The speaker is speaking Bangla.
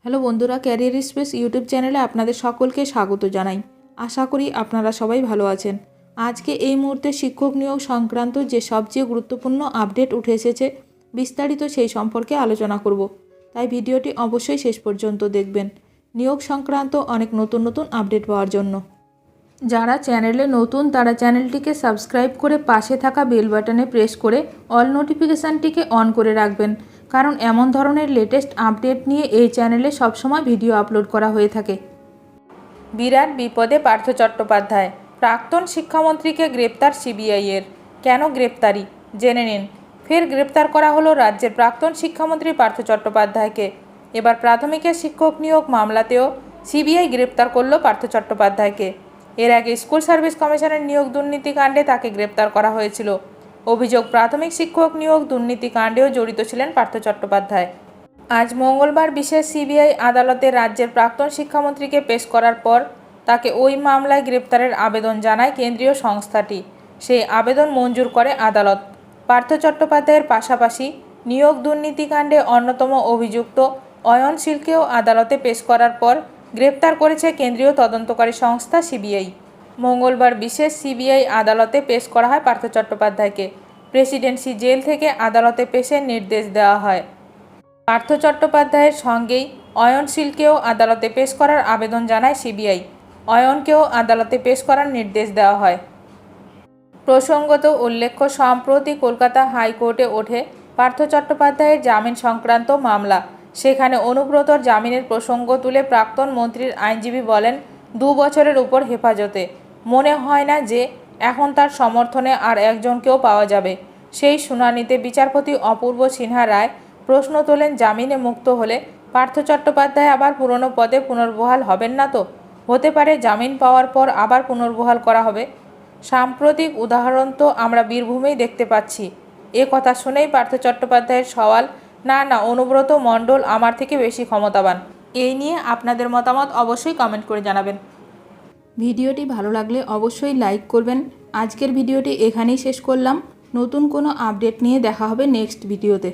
হ্যালো বন্ধুরা, ক্যারিয়ার স্পেস ইউটিউব চ্যানেলে আপনাদের সকলকে স্বাগত জানাই। আশা করি আপনারা সবাই ভালো আছেন। আজকে এই মুহূর্তে শিক্ষক নিয়োগ সংক্রান্ত যে সবচেয়ে গুরুত্বপূর্ণ আপডেট উঠে এসেছে, বিস্তারিত সেই সম্পর্কে আলোচনা করব। তাই ভিডিওটি অবশ্যই শেষ পর্যন্ত দেখবেন নিয়োগ সংক্রান্ত অনেক নতুন নতুন আপডেট পাওয়ার জন্য। যারা চ্যানেলে নতুন তারা চ্যানেলটিকে সাবস্ক্রাইব করে পাশে থাকা বেল বাটনে প্রেস করে অল নোটিফিকেশানটিকে অন করে রাখবেন, কারণ এমন ধরনের লেটেস্ট আপডেট নিয়ে এই চ্যানেলে সবসময় ভিডিও আপলোড করা হয়ে থাকে। বিরাট বিপদে পার্থ চট্টোপাধ্যায়। প্রাক্তন শিক্ষামন্ত্রীকে গ্রেপ্তার সিবিআইয়ের। কেন গ্রেপ্তারি জেনে নিন। ফের গ্রেপ্তার করা হলো রাজ্যের প্রাক্তন শিক্ষামন্ত্রী পার্থ চট্টোপাধ্যায়কে। এবার প্রাথমিকের শিক্ষক নিয়োগ মামলাতেও সিবিআই গ্রেপ্তার করল পার্থ চট্টোপাধ্যায়কে। এর আগে স্কুল সার্ভিস কমিশনের নিয়োগ দুর্নীতিকাণ্ডে তাকে গ্রেপ্তার করা হয়েছিল। অভিযোগ, প্রাথমিক শিক্ষক নিয়োগ দুর্নীতিকাণ্ডেও জড়িত ছিলেন পার্থ চট্টোপাধ্যায়। আজ মঙ্গলবার বিশেষ সিবিআই আদালতে রাজ্যের প্রাক্তন শিক্ষামন্ত্রীকে পেশ করার পর তাকে ওই মামলায় গ্রেপ্তারের আবেদন জানায় কেন্দ্রীয় সংস্থাটি। সেই আবেদন মঞ্জুর করে আদালত। পার্থ চট্টোপাধ্যায়ের পাশাপাশি নিয়োগ দুর্নীতিকাণ্ডে অন্যতম অভিযুক্ত অয়ন শীলকেও আদালতে পেশ করার পর গ্রেপ্তার করেছে কেন্দ্রীয় তদন্তকারী সংস্থা সিবিআই। মঙ্গলবার বিশেষ সিবিআই আদালতে পেশ করা হয় পার্থ চট্টোপাধ্যায়কে। প্রেসিডেন্সি জেল থেকে আদালতে পেশের নির্দেশ দেওয়া হয়। পার্থ চট্টোপাধ্যায়ের সঙ্গেই অয়ন শীলকেও আদালতে পেশ করার আবেদন জানায় সিবিআই। অয়নকেও আদালতে পেশ করার নির্দেশ দেওয়া হয়। প্রসঙ্গত উল্লেখ্য, সম্প্রতি কলকাতা হাইকোর্টে ওঠে পার্থ চট্টোপাধ্যায়ের জামিন সংক্রান্ত মামলা। সেখানে অনুব্রতর জামিনের প্রসঙ্গ তুলে প্রাক্তন মন্ত্রীর আইনজীবী বলেন, 2 বছরের উপর হেফাজতে। মনে হয় না যে এখন তার সমর্থনে আর একজনকেও পাওয়া যাবে। সেই শুনানিতে বিচারপতি অপূর্ব সিনহা রায় প্রশ্ন তোলেন, জামিনে মুক্ত হলে পার্থ চট্টোপাধ্যায় আবার পুরনো পদে পুনর্বহাল হবেন না তো? হতে পারে জামিন পাওয়ার পর আবার পুনর্বহাল করা হবে। সাম্প্রতিক উদাহরণ তো আমরা বীরভূমেই দেখতে পাচ্ছি। এ কথা শুনেই পার্থ চট্টোপাধ্যায়ের সওয়াল, না অনুব্রত মণ্ডল আমার থেকে বেশি ক্ষমতাবান। এই নিয়ে আপনাদের মতামত অবশ্যই কমেন্ট করে জানাবেন। ভিডিওটি ভালো লাগলে অবশ্যই লাইক করবেন। আজকের ভিডিওটি এখানেই শেষ করলাম। নতুন কোনো আপডেট নিয়ে দেখা হবে নেক্সট ভিডিওতে।